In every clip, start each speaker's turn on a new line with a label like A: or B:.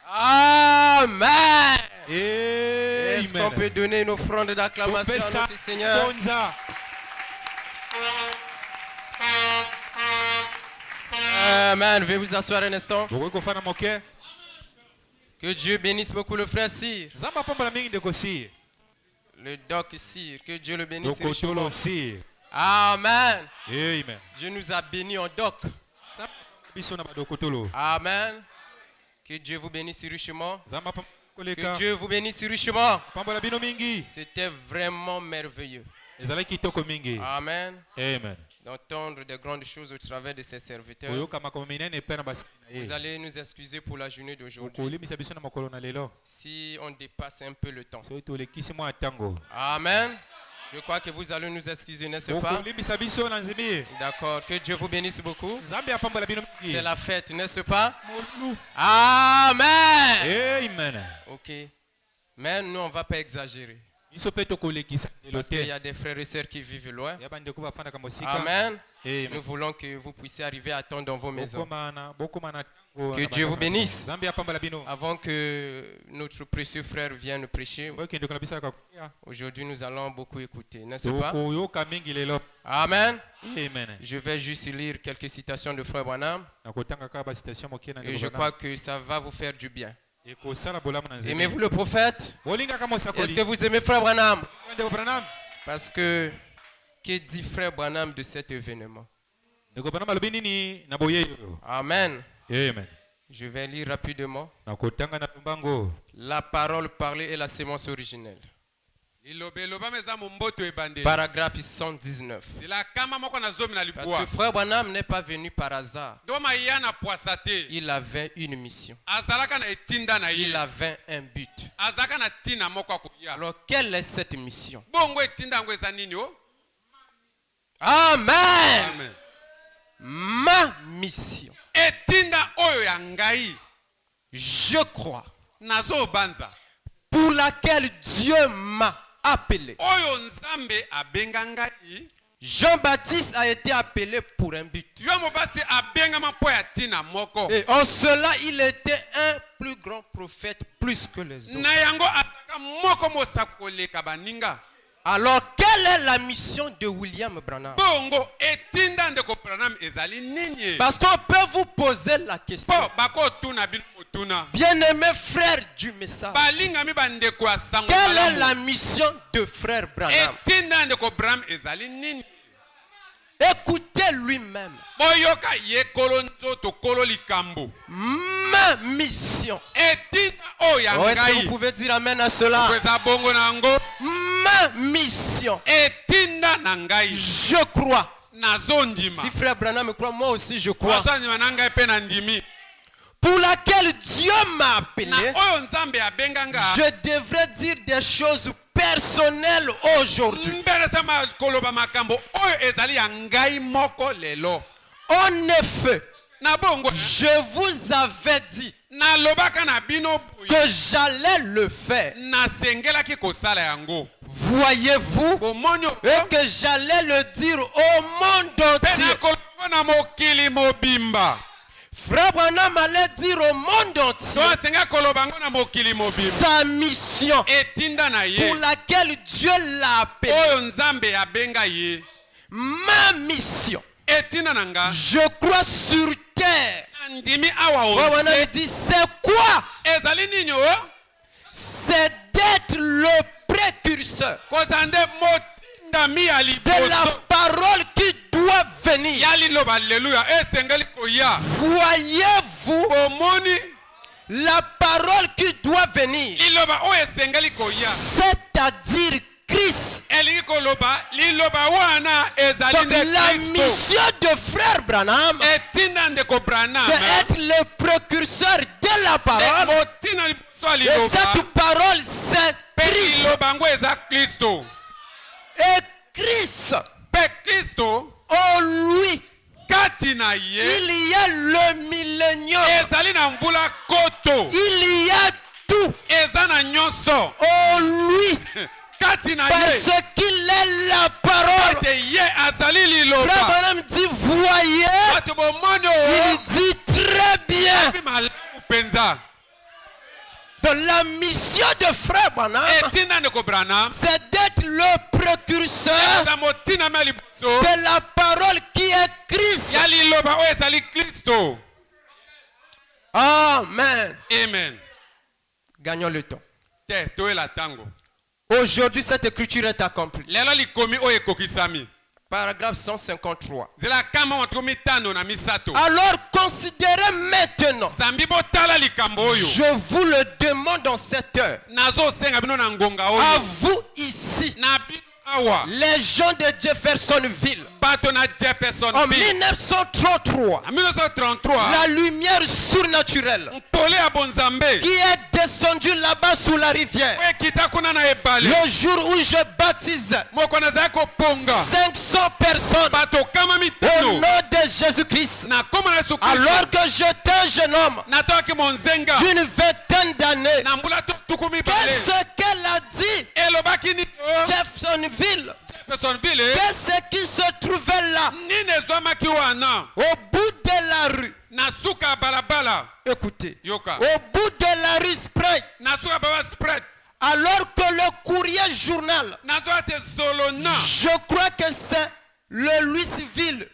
A: Amen.
B: Amen.
A: Est-ce qu'on peut donner une offrande d'acclamation à notre Seigneur? Amen. Veuillez vous asseoir un instant. Que Dieu bénisse beaucoup le frère Cyr. Le doc Cyr. Que Dieu le bénisse richement. Amen.
B: Amen.
A: Dieu nous a bénis en doc. Amen. Que Dieu vous bénisse richement. Que Dieu vous bénisse richement. C'était vraiment merveilleux. Amen.
B: Amen.
A: D'entendre des grandes choses au travers de ses serviteurs. Vous allez nous excuser pour la journée d'aujourd'hui si on dépasse un peu le temps. Amen. Je crois que vous allez nous excuser, n'est-ce pas? D'accord. Que Dieu vous bénisse beaucoup. C'est la fête, n'est-ce pas? Amen.
B: Amen.
A: Ok. Mais nous, on ne va pas exagérer. Parce qu'il y a des frères et sœurs qui vivent loin. Amen. Nous voulons que vous puissiez arriver à temps dans vos maisons. Que Dieu vous bénisse. Avant que notre précieux frère vienne prêcher, aujourd'hui nous allons beaucoup écouter, n'est-ce pas? Amen. Je vais juste lire quelques citations de frère Branham. Et je crois que ça va vous faire du bien. Aimez-vous le prophète? Est-ce que vous aimez frère Branham? Parce que, que dit frère Branham de cet événement? Amen.
B: Amen.
A: Je vais lire rapidement. La parole parlée est la sémence originelle. Paragraphe 119. Parce que frère Branham n'est pas venu par hasard. Il avait une mission. Il avait un but. Alors quelle est cette mission? Amen. Ma mission. Je crois. Pour laquelle Dieu m'a appelé. Jean-Baptiste a été appelé pour un but. Et en cela, il était un plus grand prophète plus que les autres. Alors, quelle est la mission de William Branham? Parce qu'on peut vous poser la question. Bien-aimé frère du message, quelle est la mission de frère Branham? Écoutez lui-même. Ma mission. Oh, est-ce que vous pouvez dire amen à cela? Ma mission. Je crois. Si frère Branham croit, moi aussi je crois. Pour laquelle Dieu m'a appelé, je devrais dire des choses personnelles aujourd'hui. En effet, je vous avais dit que j'allais le faire. Voyez-vous? Et que j'allais le dire au monde entier. Frère Branham allait dire au monde entier sa mission pour laquelle Dieu l'a appelé. Ma mission. Je crois sur terre. Branham dit c'est quoi? C'est d'être le précurseur de la parole qui doit venir. Voyez-vous la parole qui doit venir, c'est-à-dire Christ. Donc la mission de frère Branham, c'est être le précurseur de la parole. Et cette parole, c'est Christ. Et Christ, en lui, il y a le millénium. Il y a tout. En lui, parce qu'il est la parole. Frère Branham dit voyez. Il dit très bien.
C: la mission de frère Branham, c'est d'être le précurseur de la parole qui est Christ. Amen.
A: Amen.
C: Gagnons le temps. Aujourd'hui, cette écriture est accomplie. Paragraphe 153. Alors considérez maintenant. Je vous le demande en cette heure. À vous ici. Les gens de Jeffersonville. En 1933. La lumière surnaturelle qui est descendue là-bas sous la rivière. Le jour où je baptise 500 personnes au nom de Jésus-Christ. Alors que j'étais un jeune homme d'une vingtaine d'années. Qu'est-ce qu'elle a dit? Jeffersonville. Qu'est-ce qui se trouvait là? Au bout de la rue. Écoutez. Au bout de la rue Sprite. Alors que le courrier journal, je crois que c'est le Louisville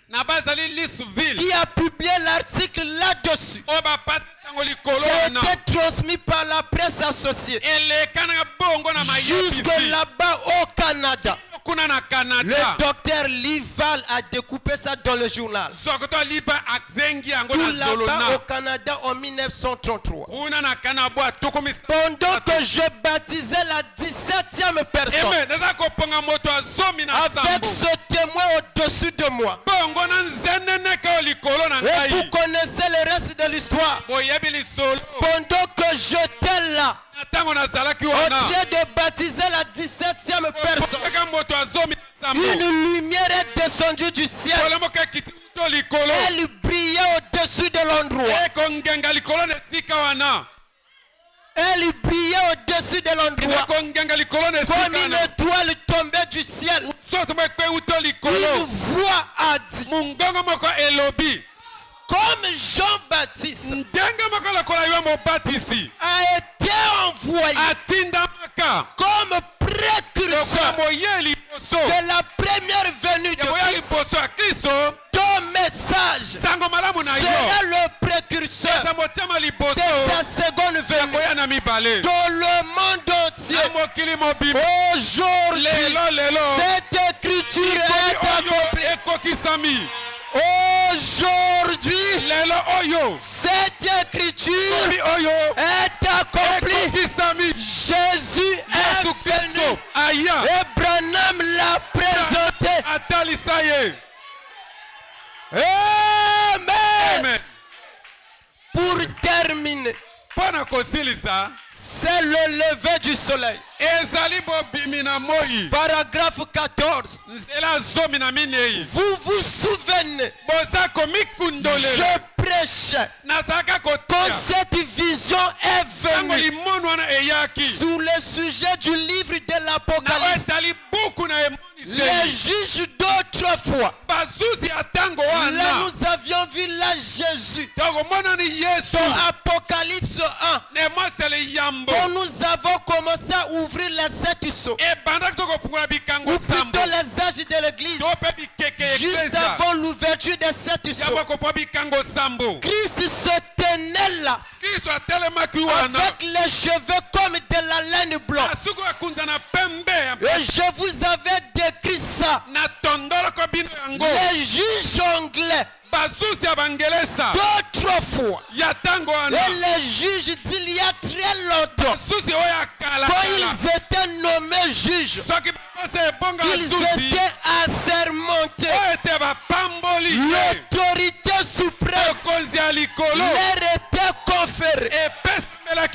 C: qui a publié l'article là-dessus. C'était transmis par la presse associée. Jusque là-bas au Canada. Le docteur Lival a découpé ça dans le journal. Tout là-bas au Canada en 1933. Pendant que je baptisais la 17e personne. Avec ce témoin au-dessus de moi. Et vous connaissez le reste de l'histoire. Pendant que j'étais là, en train de baptiser la 17e personne, une lumière est descendue du ciel. Elle brillait au-dessus de l'endroit. Elle brillait au-dessus de l'endroit. Comme une étoile tombée du ciel. Une voix a dit, comme Jean-Baptiste a été envoyé comme précurseur de la première venue de Christ, ton message sera le précurseur de sa seconde venue dans le monde entier. Aujourd'hui, cette écriture est accomplie. Aujourd'hui, cette écriture est accomplie. Jésus est venu et Branham l'a présenté. Amen. Pour terminer, c'est le lever du soleil. Paragraphe 14. Vous vous souvenez, je prêchais quand cette vision est venue sur le sujet du livre de l'Apocalypse. Les juges d'autrefois. Là nous avions vu là Jésus. Dans Apocalypse 1. Quand nous avons commencé à ouvrir les 7 sceaux. Ou plutôt les âges de l'église. Juste avant l'ouverture des 7 sceaux. Christ se tenait là. Avec les cheveux comme de la laine blanche. Et je vous avais décrit ça. Les juges anglais d'autrefois. Et les juges d'il y a très longtemps. Quand ils étaient nommés juges, ils étaient assermentés. L'autorité suprême leur était conférée.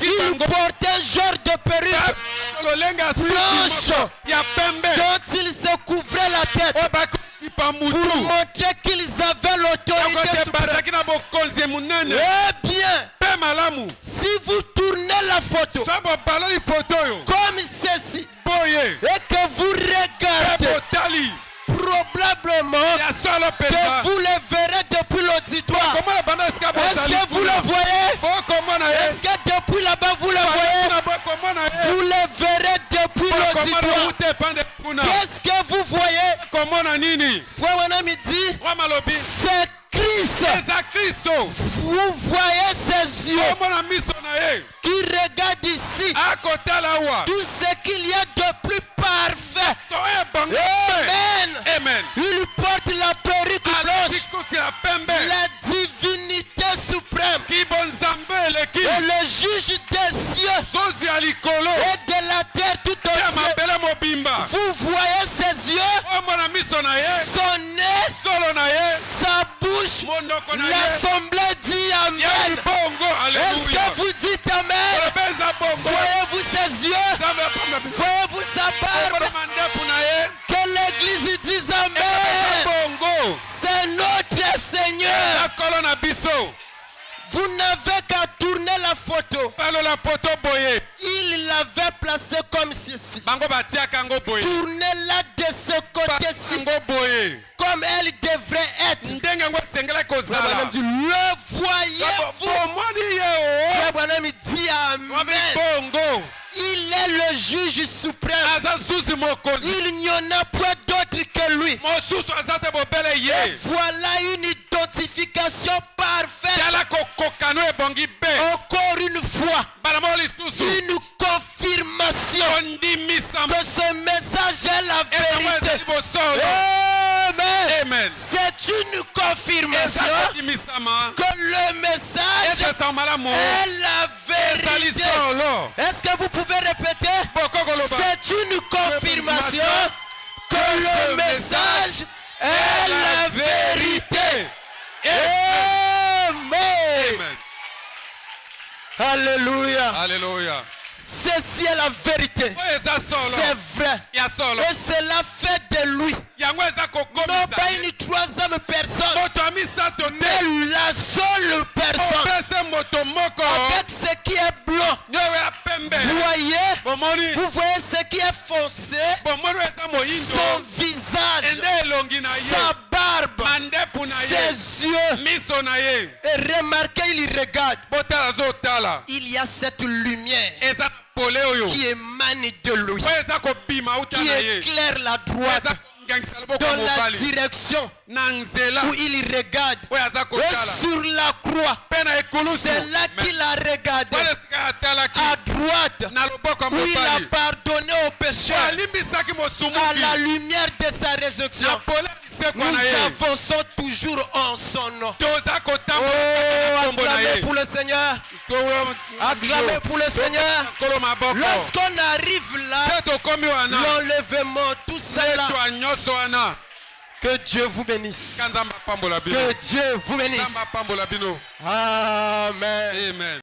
C: Ils portaient un genre de perruque blanche dont ils se couvraient la tête pour montrer qu'ils avaient l'autorité suprême. Eh bien, si vous tournez la photo comme ceci et que vous regardez, probablement que vous le verrez depuis l'auditoire. Est-ce que vous le voyez? Est-ce que depuis là-bas vous le voyez? Qu'est-ce que vous voyez? C'est Christ. Vous voyez ses yeux qui regardent ici. Tout ce qu'il y a de plus parfait. Amen. Il porte la perruque blanche. La divinité suprême. Et le juge des cieux et de la terre tout entière. Vous voyez ses yeux, son nez, sa bouche. L'assemblée dit Amen. Est-ce que vous dites Amen? Voyez-vous ses yeux? Voyez-vous sa barbe? Que l'église dise Amen. C'est notre Seigneur. Vous n'avez qu'à tourner la photo. Il l'avait placée comme ceci. Tournez-la de ce côté-ci. Comme elle devrait être. Le voyez-vous? Dit Amen. Il est le juge suprême. Il n'y en a point d'autre que lui. Et voilà une identification parfaite. Encore une fois, une confirmation que ce message est la vérité. Amen. C'est une confirmation que le message est la vérité. Est-ce que vous pouvez répéter? C'est une confirmation que le message est la vérité. Amen. Alléluia. Ceci est la vérité. C'est vrai. Et cela fait de lui non pas une troisième personne, mais la seule personne avec ce qui est blanc. Vous voyez ce qui est foncé, son visage, sa barbe, ses yeux. Et remarquez, il regarde. Il y a cette lumière qui émane de lui, qui éclaire la droite dans la direction où il regarde. Et sur la croix, c'est là qu'il a regardé à droite, où il a pardonné aux pécheurs à la lumière de sa résurrection. Nous avançons toujours en son nom. Acclamez pour le Seigneur. Acclamez pour le Seigneur. Lorsqu'on arrive là, l'enlèvement, tout ça là. Que Dieu vous bénisse. Que Dieu vous bénisse. Amen.